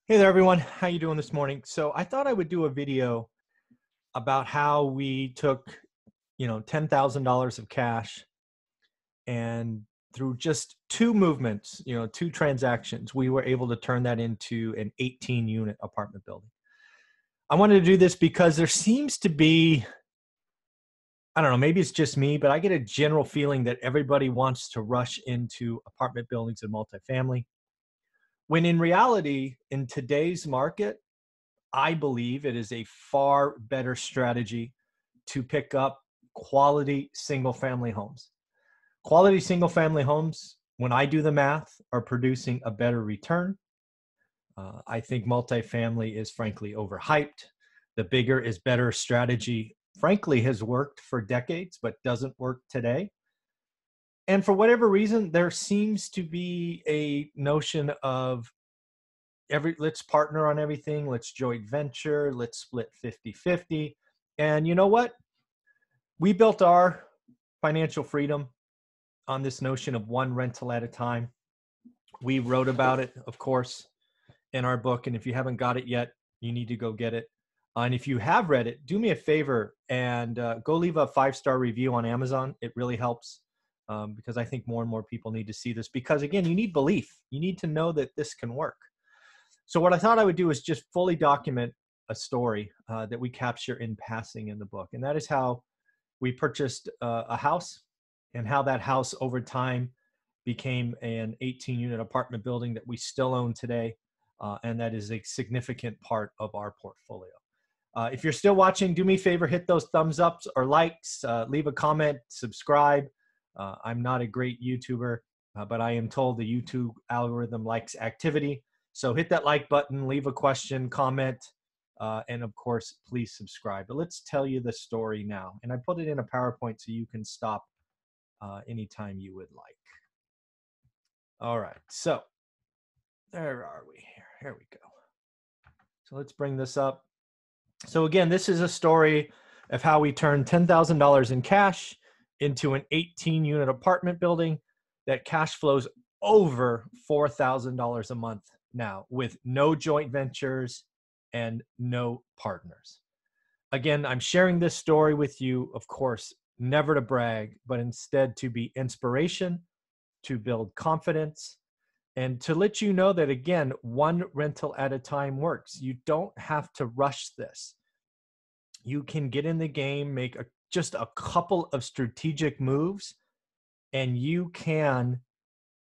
Hey there, everyone. How you doing this morning? So I thought I would do a video about how we took, $10,000 of cash and through just two movements, two transactions, we were able to turn that into an 18-unit apartment building. I wanted to do this because there seems to be, I don't know, maybe it's just me, but I get a general feeling that everybody wants to rush into apartment buildings and multifamily, when in reality, in today's market, I believe it is a far better strategy to pick up quality single family homes. Quality single family homes, when I do the math, are producing a better return. I think multifamily is frankly overhyped. The bigger is better strategy, frankly, has worked for decades, but doesn't work today. And for whatever reason, there seems to be a notion of let's partner on everything, let's joint venture, let's split 50-50. And you know what? We built our financial freedom on this notion of one rental at a time. We wrote about it, of course, in our book. And if you haven't got it yet, you need to go get it. And if you have read it, do me a favor and go leave a 5-star review on Amazon. It really helps because I think more and more people need to see this because, again, you need belief. You need to know that this can work. So what I thought I would do is just fully document a story that we capture in passing in the book. And that is how we purchased a house and how that house over time became an 18-unit apartment building that we still own today. And that is a significant part of our portfolio. If you're still watching, do me a favor, hit those thumbs ups or likes, leave a comment, subscribe. I'm not a great YouTuber, but I am told the YouTube algorithm likes activity. So hit that like button, leave a question, comment, and of course, please subscribe. But let's tell you the story now. And I put it in a PowerPoint so you can stop anytime you would like. All right, so there are we here. Here we go. So let's bring this up. So again, this is a story of how we turned $10,000 in cash into an 18-unit apartment building that cash flows over $4,000 a month now with no joint ventures and no partners. Again, I'm sharing this story with you, of course, never to brag, but instead to be inspiration, to build confidence, and to let you know that, again, one rental at a time works. You don't have to rush this. You can get in the game, make just a couple of strategic moves, and you can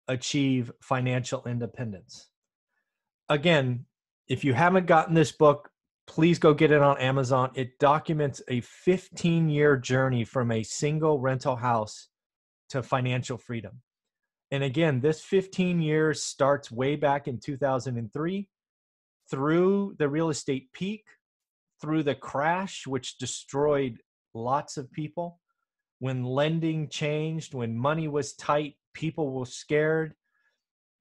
achieve financial independence. Again, if you haven't gotten this book, please go get it on Amazon. It documents a 15-year journey from a single rental house to financial freedom. And again, this 15 years starts way back in 2003 through the real estate peak, through the crash, which destroyed lots of people, when lending changed, when money was tight, people were scared,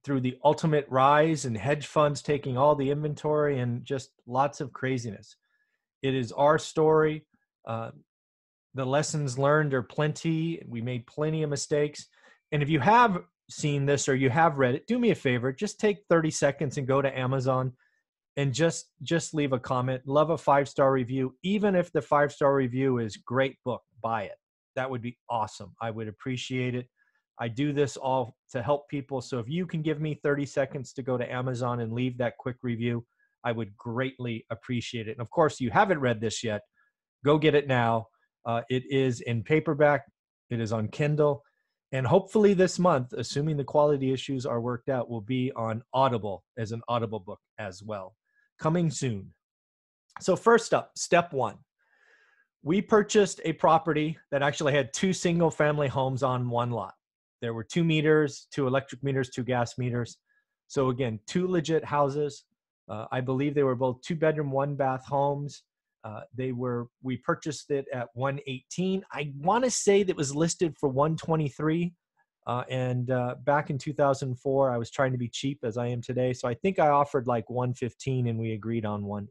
through the ultimate rise and hedge funds taking all the inventory and just lots of craziness. It is our story. The lessons learned are plenty. We made plenty of mistakes. And if you have seen this or you have read it, do me a favor, just take 30 seconds and go to Amazon and just leave a comment. Love a 5-star review. Even if the 5-star review is great book, buy it. That would be awesome. I would appreciate it. I do this all to help people. So if you can give me 30 seconds to go to Amazon and leave that quick review, I would greatly appreciate it. And of course, you haven't read this yet, go get it now. It is in paperback. It is on Kindle. And hopefully this month, assuming the quality issues are worked out, will be on Audible as an Audible book as well. Coming soon. So first up, step one. We purchased a property that actually had 2 single-family homes on one lot. There were 2 meters, 2 electric meters, 2 gas meters. So again, 2 legit houses. I believe they were both 2-bedroom, 1-bath homes. We purchased it at $118. I want to say that was listed for $123. And back in 2004, I was trying to be cheap as I am today. So I think I offered like $115 and we agreed on $118.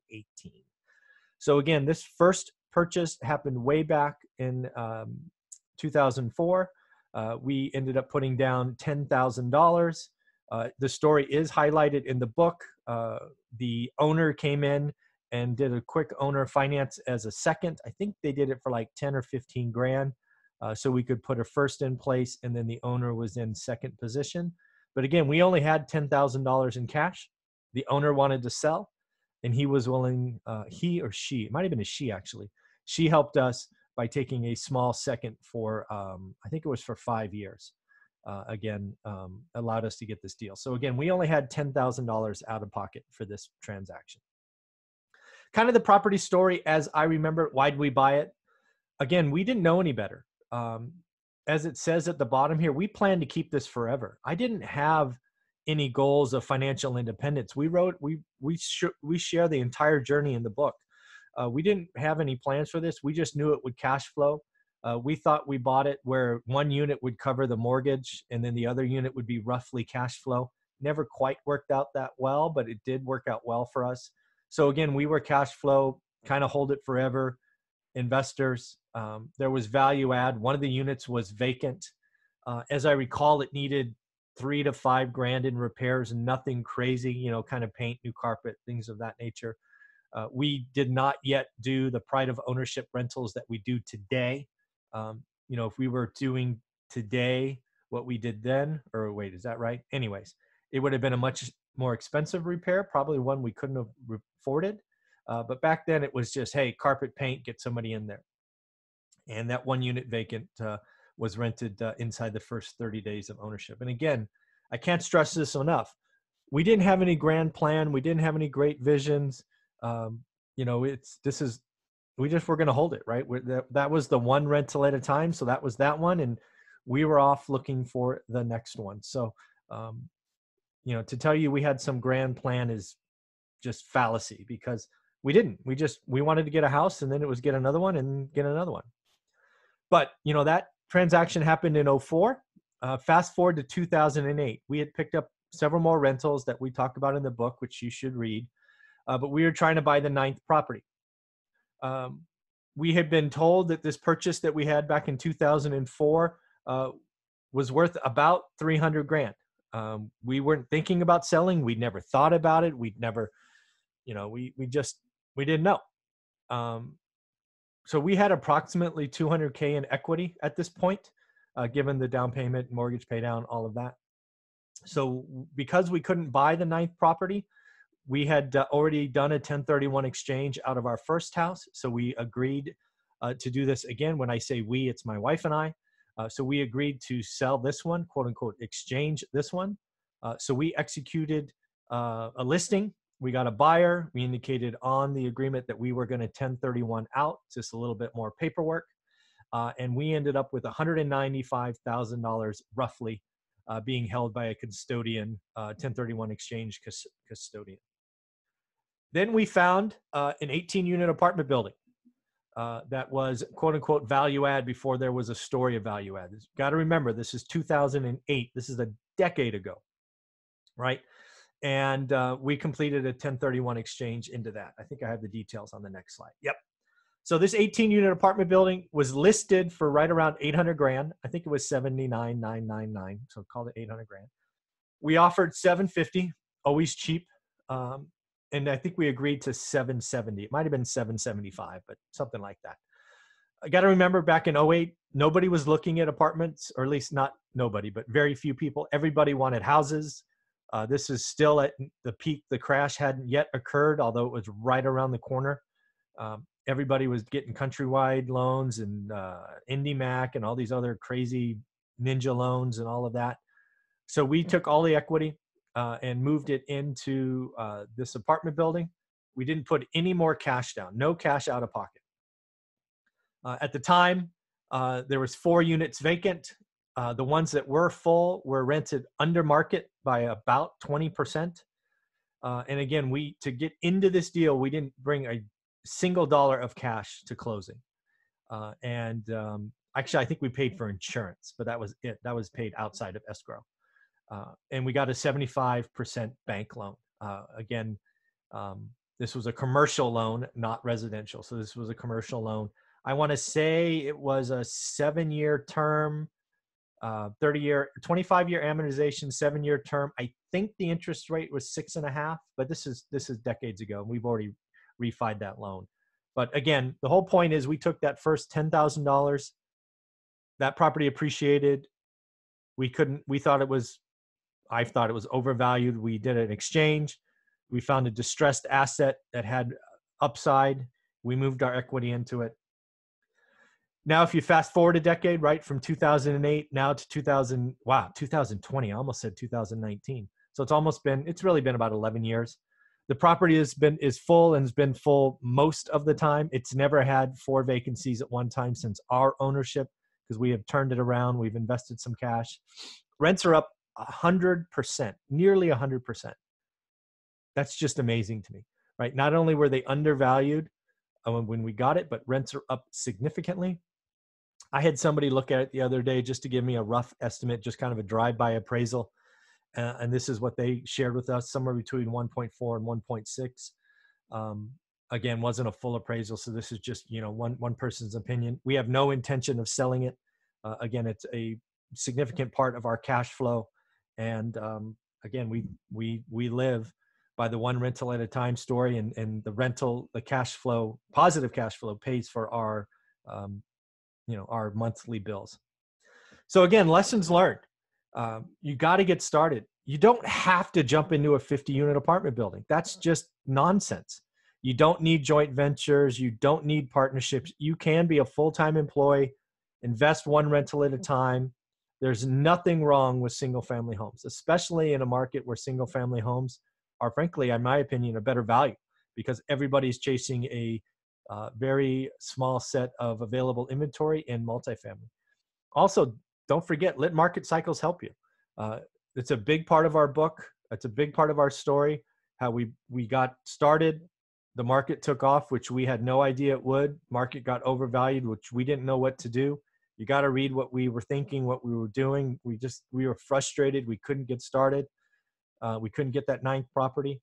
So again, this first purchase happened way back in 2004. We ended up putting down $10,000. The story is highlighted in the book. The owner came in and did a quick owner finance as a second. I think they did it for like 10 or 15 grand. So we could put a first in place, and then the owner was in second position. But again, we only had $10,000 in cash. The owner wanted to sell, and he was willing, he or she, it might have been a she actually, she helped us by taking a small second for, I think it was for 5 years. Allowed us to get this deal. So again, we only had $10,000 out of pocket for this transaction. Kind of the property story as I remember. Why did we buy it? Again, we didn't know any better. As it says at the bottom here, we plan to keep this forever. I didn't have any goals of financial independence. We share the entire journey in the book. We didn't have any plans for this. We just knew it would cash flow. We thought we bought it where one unit would cover the mortgage and then the other unit would be roughly cash flow. Never quite worked out that well, but it did work out well for us. So again, we were cash flow, kind of hold it forever investors. There was value add. One of the units was vacant. As I recall, it needed 3 to 5 grand in repairs, nothing crazy, kind of paint, new carpet, things of that nature. We did not yet do the pride of ownership rentals that we do today. If we were doing today what we did then, or wait, is that right? Anyways, it would have been a much more expensive repair, probably one we couldn't have afforded. But back then it was just, hey, carpet, paint, get somebody in there. And that one unit vacant was rented inside the first 30 days of ownership. And again, I can't stress this enough. We didn't have any grand plan. We didn't have any great visions. We just were going to hold it, right? That was the one rental at a time. So that was that one. And we were off looking for the next one. So, to tell you we had some grand plan is just fallacy, because we didn't. We wanted to get a house, and then it was get another one and get another one. But, that transaction happened in 2004. Fast forward to 2008. We had picked up several more rentals that we talked about in the book, which you should read. But we were trying to buy the 9th property. We had been told that this purchase that we had back in 2004 was worth about 300 grand. We weren't thinking about selling. We'd never thought about it. We'd never, we didn't know. So we had approximately 200K in equity at this point, given the down payment, mortgage pay down, all of that. So because we couldn't buy the 9th property, we had already done a 1031 exchange out of our first house. So we agreed to do this again. When I say we, it's my wife and I. So we agreed to sell this one, quote unquote, exchange this one. So we executed a listing. We got a buyer. We indicated on the agreement that we were going to 1031 out, just a little bit more paperwork. And we ended up with $195,000 roughly being held by a custodian, 1031 exchange custodian. Then we found an 18-unit apartment building that was, quote unquote, value add before there was a story of value add. Got to remember, this is 2008. This is a decade ago, right? And we completed a 1031 exchange into that. I think I have the details on the next slide. Yep. So this 18-unit apartment building was listed for right around 800 grand. I think it was 79,999. So call it 800 grand. We offered 750, always cheap. And I think we agreed to 770. It might've been 775, but something like that. I got to remember back in 08, nobody was looking at apartments, or at least not nobody, but very few people. Everybody wanted houses. This is still at the peak. The crash hadn't yet occurred, although it was right around the corner. Everybody was getting Countrywide loans and IndyMac and all these other crazy ninja loans and all of that. So we took all the equity and moved it into this apartment building. We didn't put any more cash down, no cash out of pocket. At the time, there was 4 units vacant. The ones that were full were rented under market by about 20%. And again, to get into this deal, we didn't bring a single dollar of cash to closing. Actually, I think we paid for insurance, but that was it. That was paid outside of escrow. And we got a 75% bank loan. This was a commercial loan, not residential. So this was a commercial loan. I want to say it was a 7-year term. 30-year, 25-year amortization, 7-year term. I think the interest rate was 6.5, but this is decades ago. We've already refied that loan. But again, the whole point is we took that first $10,000. That property appreciated. I thought it was overvalued. We did an exchange. We found a distressed asset that had upside. We moved our equity into it. Now, if you fast forward a decade, right, from 2008 now to 2020, I almost said 2019. So it's really been about 11 years. The property is full and has been full most of the time. It's never had 4 vacancies at one time since our ownership, because we have turned it around. We've invested some cash. Rents are up 100%, nearly 100%. That's just amazing to me, right? Not only were they undervalued when we got it, but rents are up significantly. I had somebody look at it the other day just to give me a rough estimate, just kind of a drive-by appraisal. And this is what they shared with us, somewhere between 1.4 and 1.6. Again, wasn't a full appraisal, so this is just, one person's opinion. We have no intention of selling it. Again, it's a significant part of our cash flow. And again, we live by the one rental at a time story, and the cash flow, positive cash flow, pays for our our monthly bills. So again, lessons learned. You got to get started. You don't have to jump into a 50-unit apartment building. That's just nonsense. You don't need joint ventures. You don't need partnerships. You can be a full-time employee, invest one rental at a time. There's nothing wrong with single-family homes, especially in a market where single-family homes are, frankly, in my opinion, a better value, because everybody's chasing a very small set of available inventory in multifamily. Also, don't forget, let market cycles help you. It's a big part of our book. It's a big part of our story, how we got started. The market took off, which we had no idea it would. Market got overvalued, which we didn't know what to do. You got to read what we were thinking, what we were doing. We were frustrated. We couldn't get started. We couldn't get that 9th property,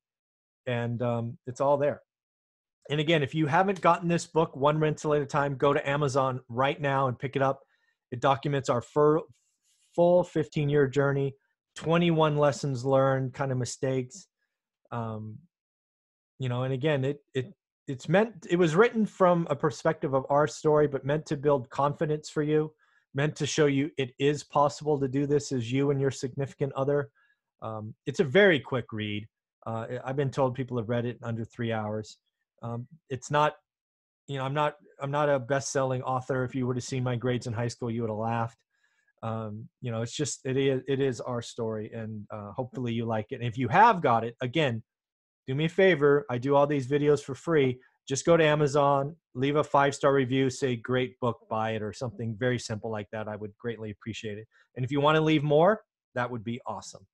and it's all there. And again, if you haven't gotten this book, One Rental at a Time, go to Amazon right now and pick it up. It documents our full 15-year journey, 21 lessons learned, kind of mistakes. And again, it was written from a perspective of our story, but meant to build confidence for you, meant to show you it is possible to do this as you and your significant other. It's a very quick read. I've been told people have read it in under 3 hours. It's not, I'm not a best-selling author. If you would have seen my grades in high school, you would have laughed. It's just, it is our story, and hopefully you like it. And if you have got it, again, do me a favor. I do all these videos for free. Just go to Amazon, leave a 5-star review, say great book, buy it, or something very simple like that. I would greatly appreciate it. And if you want to leave more, that would be awesome.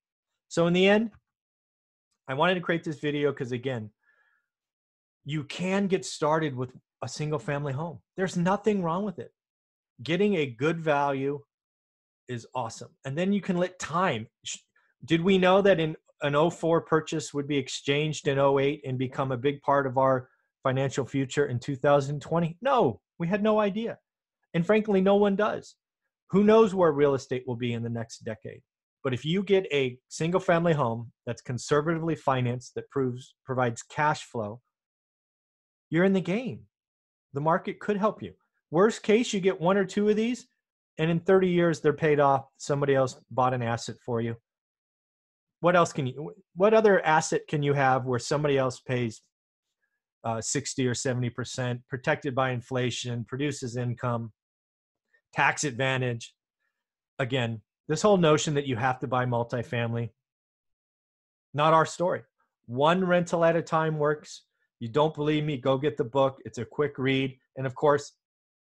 So in the end, I wanted to create this video because, again, you can get started with a single family home. There's nothing wrong with it. Getting a good value is awesome. And then you can let time. Did we know that an 04 purchase would be exchanged in 08 and become a big part of our financial future in 2020? No, we had no idea. And frankly, no one does. Who knows where real estate will be in the next decade? But if you get a single family home that's conservatively financed, that provides cash flow, you're in the game. The market could help you. Worst case, you get 1 or 2 of these, and in 30 years, they're paid off. Somebody else bought an asset for you. What other asset can you have where somebody else pays 60 or 70%, protected by inflation, produces income, tax advantage? Again, this whole notion that you have to buy multifamily, not our story. One rental at a time works. You don't believe me, go get the book. It's a quick read. And of course,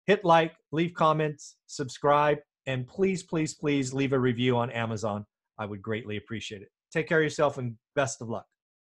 hit like, leave comments, subscribe, and please, please, please leave a review on Amazon. I would greatly appreciate it. Take care of yourself and best of luck.